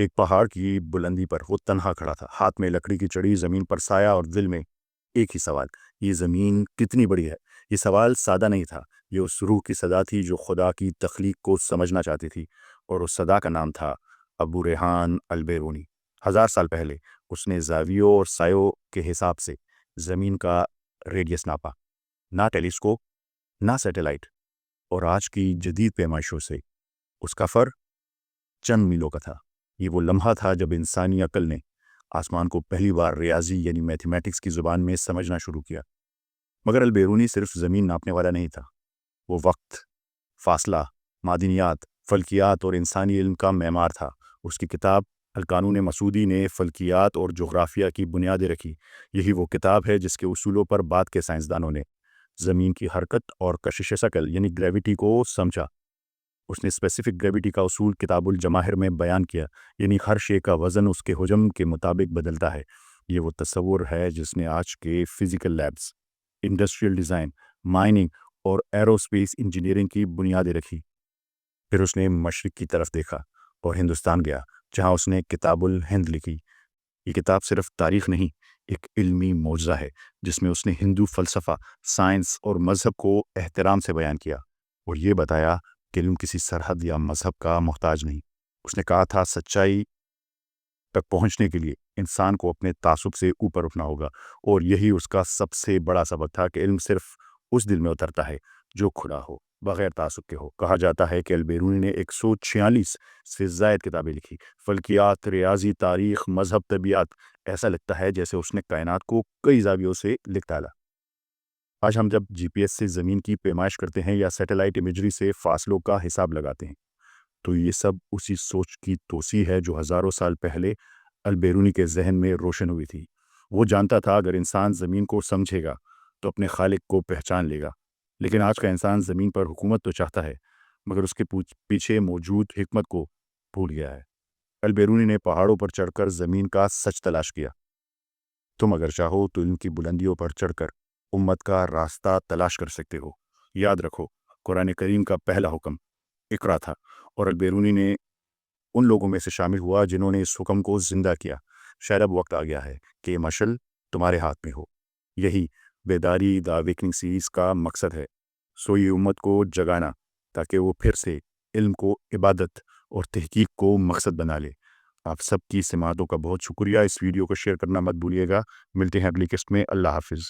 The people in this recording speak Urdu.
ایک پہاڑ کی بلندی پر وہ تنہا کھڑا تھا، ہاتھ میں لکڑی کی چڑی، زمین پر سایہ اور دل میں ایک ہی سوال: یہ زمین کتنی بڑی ہے؟ یہ سوال سادہ نہیں تھا، یہ اس روح کی صدا تھی جو خدا کی تخلیق کو سمجھنا چاہتی تھی، اور اس صدا کا نام تھا ابو ریحان البیرونی۔ 1000 سال پہلے اس نے زاویوں اور سایوں کے حساب سے زمین کا ریڈیس ناپا، نہ ٹیلیسکوپ نہ سیٹلائٹ، اور آج کی جدید پیمائشوں سے اس کا فرق چند میلوں کا تھا۔ یہ وہ لمحہ تھا جب انسانی عقل نے آسمان کو پہلی بار ریاضی یعنی میتھمیٹکس کی زبان میں سمجھنا شروع کیا۔ مگر البیرونی صرف زمین ناپنے والا نہیں تھا، وہ وقت، فاصلہ، معدنیات، فلکیات اور انسانی علم کا معمار تھا۔ اس کی کتاب القانون مسودی نے فلکیات اور جغرافیہ کی بنیادیں رکھی۔ یہی وہ کتاب ہے جس کے اصولوں پر بعد کے سائنسدانوں نے زمین کی حرکت اور کشش ثقل یعنی گریویٹی کو سمجھا۔ اس نے اسپیسیفک گریویٹی کا اصول کتاب الجماہر میں بیان کیا، یعنی ہر شے کا وزن اس کے حجم کے مطابق بدلتا ہے۔ یہ وہ تصور ہے جس نے آج کے physical labs, industrial design, mining اور ایروسپیس انجینئرنگ کی بنیادیں رکھی۔ پھر اس نے مشرق کی طرف دیکھا اور ہندوستان گیا، جہاں اس نے کتاب الہند لکھی۔ یہ کتاب صرف تاریخ نہیں، ایک علمی معجزہ ہے جس میں اس نے ہندو فلسفہ، سائنس اور مذہب کو احترام سے بیان کیا، اور یہ بتایا کہ علم کسی سرحد یا مذہب کا محتاج نہیں۔ اس نے کہا تھا سچائی تک پہنچنے کے لیے انسان کو اپنے تعصب سے اوپر اٹھنا ہوگا، اور یہی اس کا سب سے بڑا سبق تھا کہ علم صرف اس دل میں اترتا ہے جو کھلا ہو، بغیر تعصب کے ہو۔ کہا جاتا ہے کہ البیرونی نے 146 سے زائد کتابیں لکھی، فلکیات، ریاضی، تاریخ، مذہب، طبیعت۔ ایسا لگتا ہے جیسے اس نے کائنات کو کئی زاویوں سے لکھ ڈالا۔ آج ہم جب جی پی ایس سے زمین کی پیمائش کرتے ہیں یا سیٹلائٹ امیجری سے فاصلوں کا حساب لگاتے ہیں، تو یہ سب اسی سوچ کی توسیع ہے جو ہزاروں سال پہلے البیرونی کے ذہن میں روشن ہوئی تھی۔ وہ جانتا تھا اگر انسان زمین کو سمجھے گا تو اپنے خالق کو پہچان لے گا۔ لیکن آج کا انسان زمین پر حکومت تو چاہتا ہے، مگر اس کے پیچھے موجود حکمت کو بھول گیا ہے۔ البیرونی نے پہاڑوں پر چڑھ کر زمین کا سچ تلاش کیا۔ تم اگر چاہو تو علم کی بلندیوں پر چڑھ کر امت کا راستہ تلاش کر سکتے ہو۔ یاد رکھو، قرآن کریم کا پہلا حکم اقرا تھا، اور البیرونی نے ان لوگوں میں سے شامل ہوا جنہوں نے اس حکم کو زندہ کیا۔ شاید اب وقت آ گیا ہے کہ یہ مشعل تمہارے ہاتھ میں ہو۔ یہی بیداری دا اویکننگ سیریز کا مقصد ہے، سوئی امت کو جگانا تاکہ وہ پھر سے علم کو عبادت اور تحقیق کو مقصد بنا لے۔ آپ سب کی سماعتوں کا بہت شکریہ۔ اس ویڈیو کو شیئر کرنا مت بھولیے گا۔ ملتے ہیں اگلی قسط میں۔ اللہ حافظ۔